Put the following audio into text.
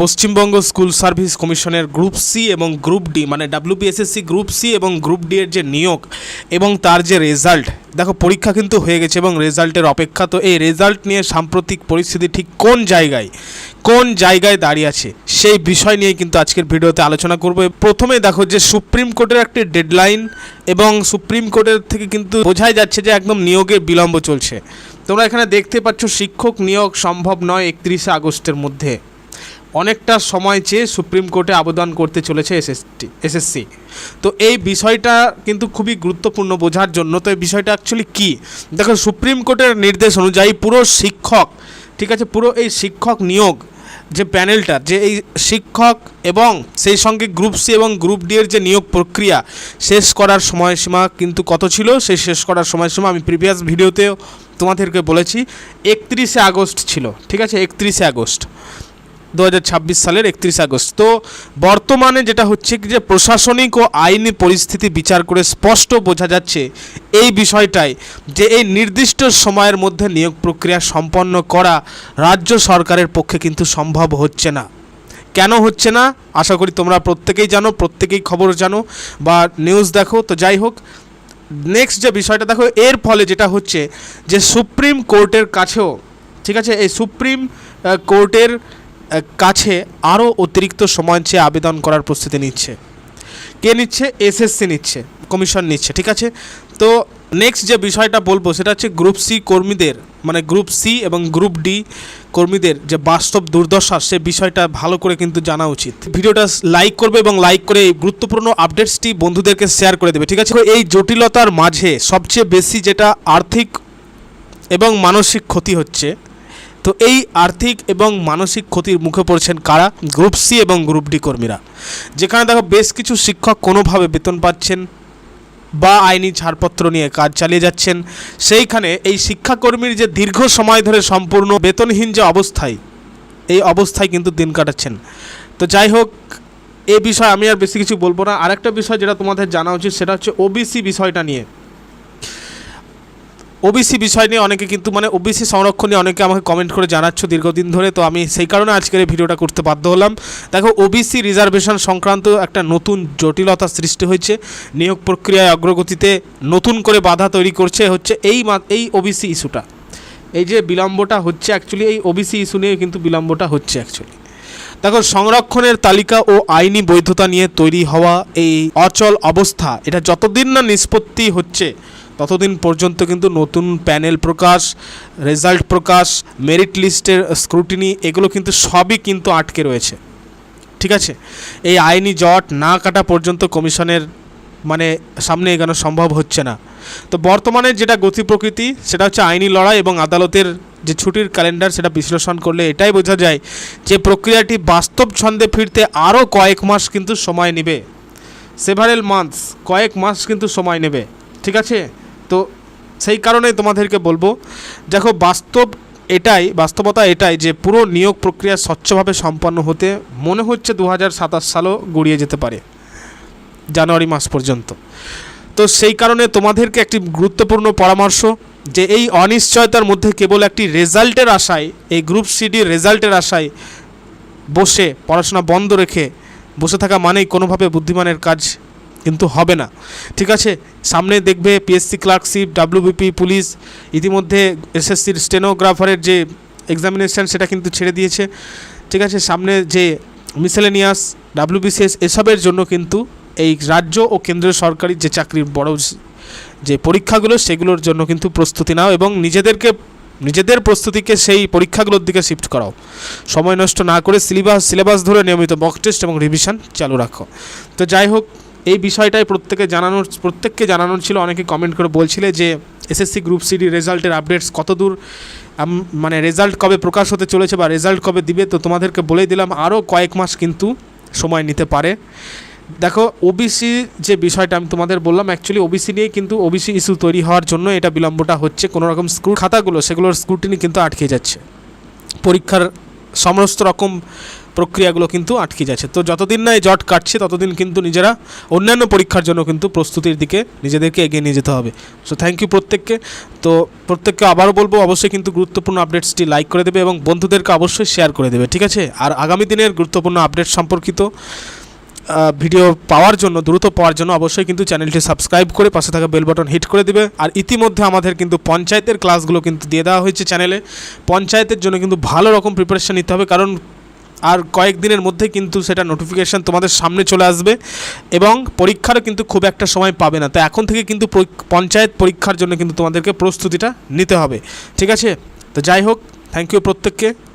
Paschimbanga school service কমিশনের group C এবং group D মানে ডাব্লিউবিএসএসসি গ্রুপ সি এবং গ্রুপ ডি এর যে নিয়োগ এবং তার যে রেজাল্ট, দেখো পরীক্ষা কিন্তু হয়ে গেছে এবং রেজাল্টের অপেক্ষা। তো এই রেজাল্ট নিয়ে সাম্প্রতিক পরিস্থিতি ঠিক কোন জায়গায় দাঁড়িয়ে আছে সেই বিষয় নিয়ে কিন্তু আজকের ভিডিওতে আলোচনা করব। প্রথমে দেখো যে সুপ্রিম কোর্টের একটি ডেডলাইন এবং সুপ্রিম কোর্টের থেকে কিন্তু বোঝাই যাচ্ছে যে একদম নিয়োগের বিলম্ব চলছে। তোমরা এখানে দেখতে পাচ্ছ শিক্ষক নিয়োগ সম্ভব নয় 31শে আগস্টের মধ্যে। অনেকটা সময় চেয়ে সুপ্রিম কোর্টে আবেদন করতে চলেছে এসএসসি। তো এই বিষয়টা কিন্তু খুবই গুরুত্বপূর্ণ বোঝার জন্য। তো এই বিষয়টা অ্যাকচুয়ালি কী, দেখো সুপ্রিম কোর্টের নির্দেশ অনুযায়ী পুরো শিক্ষক, ঠিক আছে, পুরো এই শিক্ষক নিয়োগ যে প্যানেলটা, যে এই শিক্ষক এবং সেই সঙ্গে গ্রুপ সি এবং গ্রুপ ডি এর যে নিয়োগ প্রক্রিয়া শেষ করার সময়সীমা কিন্তু কত ছিল, সেই শেষ করার সময়সীমা আমি প্রিভিয়াস ভিডিওতেও তোমাদেরকে বলেছি 31শে আগস্ট ছিল, ঠিক আছে, 31শে আগস্ট 2026 সালের 31 আগস্ট। তো বর্তমানে যেটা হচ্ছে কি যে প্রশাসনিক ও আইনি পরিস্থিতি বিচার করে স্পষ্ট বোঝা যাচ্ছে এই বিষয়টাই যে এই নির্দিষ্ট সময়ের মধ্যে নিয়োগ প্রক্রিয়া সম্পন্ন করা রাজ্য সরকারের পক্ষে কিন্তু সম্ভব হচ্ছে না। কেন হচ্ছে না আশা করি তোমরা প্রত্যেকেই জানো, প্রত্যেকেই খবর জানো বা নিউজ দেখো। তো যাই হোক, নেক্সট যে বিষয়টা দেখো, এর ফলে যেটা হচ্ছে যে সুপ্রিম কোর্টের কাছেও, ঠিক আছে, এই সুপ্রিম কোর্টের কাছে আরও অতিরিক্ত সময় চেয়ে আবেদন করার প্রস্তুতি নিচ্ছে। কে নিচ্ছে? এসএসসি নিচ্ছে, কমিশন নিচ্ছে, ঠিক আছে। তো নেক্সট যে বিষয়টা বলবো সেটা হচ্ছে গ্রুপ সি কর্মীদের, মানে গ্রুপ সি এবং গ্রুপ ডি কর্মীদের যে বাস্তব দুর্দশা, সে বিষয়টা ভালো করে কিন্তু জানা উচিত। ভিডিওটা লাইক করবে এবং লাইক করে এই গুরুত্বপূর্ণ আপডেটসটি বন্ধুদেরকে শেয়ার করে দেবে, ঠিক আছে। এই জটিলতার মাঝে সবচেয়ে বেশি যেটা আর্থিক এবং মানসিক ক্ষতি হচ্ছে, তো এই আর্থিক এবং মানসিক ক্ষতির মুখে পড়ছেন কারা? গ্রুপ সি এবং গ্রুপ ডি কর্মীরা। যেখানে দেখো বেশ কিছু শিক্ষক কোনোভাবে বেতন পাচ্ছেন বা আইনি ছাড়পত্র নিয়ে কাজ চালিয়ে যাচ্ছেন, সেইখানে এই শিক্ষাকর্মীর যে দীর্ঘ সময় ধরে সম্পূর্ণ বেতনহীন যে অবস্থায়, এই অবস্থায় কিন্তু দিন কাটাচ্ছেন। তো যাই হোক, এই বিষয়ে আমি আর বেশি কিছু বলবো না। আরেকটা বিষয় যেটা তোমাদের জানা উচিত সেটা হচ্ছে ওবিসি বিষয়টা নিয়ে। ওবিসি বিষয় নিয়ে অনেকে কিন্তু মানে ওবিসি সংরক্ষণ নিয়ে অনেকে আমাকে কমেন্ট করে জানাচ্ছ দীর্ঘদিন ধরে। তো আমি সেই কারণে আজকের এই ভিডিওটা করতে বাধ্য হলাম। দেখো ওবিসি রিজার্ভেশন সংক্রান্ত একটা নতুন জটিলতা সৃষ্টি হয়েছে, নিয়োগ প্রক্রিয়ায় অগ্রগতিতে নতুন করে বাধা তৈরি করছে হচ্ছে এই ওবিসি ইস্যুটা। এই যে বিলম্বটা হচ্ছে অ্যাকচুয়ালি এই ওবিসি ইস্যু নিয়ে কিন্তু বিলম্বটা হচ্ছে অ্যাকচুয়ালি। দেখো সংরক্ষণের তালিকা ও আইনি বৈধতা নিয়ে তৈরি হওয়া এই অচল অবস্থা, এটা যতদিন না নিষ্পত্তি হচ্ছে ততদিন পর্যন্ত কিন্তু নতুন প্যানেল প্রকাশ, রেজাল্ট প্রকাশ, মেরিট লিস্টের স্ক্রুটিনি, এগুলো কিন্তু সবই কিন্তু আটকে রয়েছে, ঠিক আছে। এই আইনি জট না কাটা পর্যন্ত কমিশনের মানে সামনে এগোনো সম্ভব হচ্ছে না। তো বর্তমানে যেটা গতি প্রকৃতি সেটা হচ্ছে আইনি লড়াই এবং আদালতের যে ছুটির ক্যালেন্ডার, সেটা বিশ্লেষণ করলে এটাই বোঝা যায় যে প্রক্রিয়াটি বাস্তব ছন্দে ফিরতে আরও কয়েক মাস কিন্তু সময় নেবে। সেভারেল মান্থস, কয়েক মাস কিন্তু সময় নেবে, ঠিক আছে। তো সেই কারণে তোমাদেরকে বলবো, দেখো বাস্তবতা এটাই যে পুরো নিয়োগ প্রক্রিয়া স্বচ্ছভাবে সম্পন্ন হতে মনে হচ্ছে 2027 সালও গড়িয়ে যেতে পারে, জানুয়ারি মাস পর্যন্ত। তো সেই কারণে তোমাদেরকে একটি গুরুত্বপূর্ণ পরামর্শ যে এই অনিশ্চয়তার মধ্যে কেবল একটি রেজাল্টের আশায়, এই গ্রুপ সিডির রেজাল্টের আশায় বসে পড়াশোনা বন্ধ রেখে বসে থাকা মানেই কোনোভাবে বুদ্ধিমানের কাজ কিন্তু হবে না, ঠিক আছে। সামনে দেখবে পিএসসি ক্লার্কশিপ, ডাব্লিউবিপি, পুলিশ, ইতিমধ্যে এসএসসির স্টেনোগ্রাফারের যে এক্সামিনেশান সেটা কিন্তু ছেড়ে দিয়েছে, ঠিক আছে। সামনে যে মিসেলেনিয়াস, ডাব্লিউবিসিএস, এসবের জন্য কিন্তু এই রাজ্য ও কেন্দ্রীয় সরকারি যে চাকরির বড় যে পরীক্ষাগুলো সেগুলোর জন্য কিন্তু প্রস্তুতি নাও এবং নিজেদের প্রস্তুতিকে সেই পরীক্ষাগুলোর দিকে শিফট করাও। সময় নষ্ট না করে সিলেবাস ধরে নিয়মিত মক টেস্ট এবং রিভিশন চালু রাখো। তো যাই হোক, এই বিষয়টাই প্রত্যেককে জানানোর ছিল। অনেকে কমেন্ট করে বলছিলে যে এসএসসি গ্রুপ সিডি রেজাল্টের আপডেটস কতদূর, মানে রেজাল্ট কবে প্রকাশ হতে চলেছে বা রেজাল্ট কবে দিবে। তো তোমাদেরকে বলেই দিলাম আরও কয়েক মাস কিন্তু সময় নিতে পারে। দেখো ওবিসি যে বিষয়টা আমি তোমাদের বললাম, অ্যাকচুয়ালি ওবিসি নিয়ে কিন্তু ওবিসি ইস্যু তৈরি হওয়ার জন্য এটা বিলম্বটা হচ্ছে। কোনো রকম খাতাগুলো সেগুলোর স্ক্রুটিনি কিন্তু আটকে যাচ্ছে, পরীক্ষার সমস্ত রকম প্রক্রিয়াগুলো কিন্তু আটকে যাচ্ছে। তো যতদিন না এই জট কাটছে ততদিন কিন্তু নিজেরা অন্যান্য পরীক্ষার জন্য কিন্তু প্রস্তুতির দিকে নিজেদেরকে এগিয়ে নিয়ে যেতে হবে। সো থ্যাংক ইউ প্রত্যেককে। তো প্রত্যেককে আবারও বলবো, অবশ্যই কিন্তু গুরুত্বপূর্ণ আপডেটসটি লাইক করে দেবে এবং বন্ধুদেরকে অবশ্যই শেয়ার করে দেবে, ঠিক আছে? আর আগামী দিনের গুরুত্বপূর্ণ আপডেট সম্পর্কিত ভিডিও পাওয়ার জন্য, দ্রুত পাওয়ার জন্য অবশ্যই কিন্তু চ্যানেলটি সাবস্ক্রাইব করে পাশে থাকা বেল বাটন হিট করে দিবে। আর ইতিমধ্যে আমাদের কিন্তু পঞ্চায়েতের ক্লাসগুলো কিন্তু দিয়ে দেওয়া হয়েছে চ্যানেলে। পঞ্চায়েতের জন্য কিন্তু ভালো রকম প্রিপারেশান নিতে হবে, কারণ আর কয়েকদিনের মধ্যে কিন্তু সেটা নোটিফিকেশান তোমাদের সামনে চলে আসবে এবং পরীক্ষারও কিন্তু খুব একটা সময় পাবে না। তো এখন থেকে কিন্তু পঞ্চায়েত পরীক্ষার জন্য কিন্তু তোমাদেরকে প্রস্তুতিটা নিতে হবে, ঠিক আছে? তো যাই হোক, থ্যাংক ইউ প্রত্যেককে।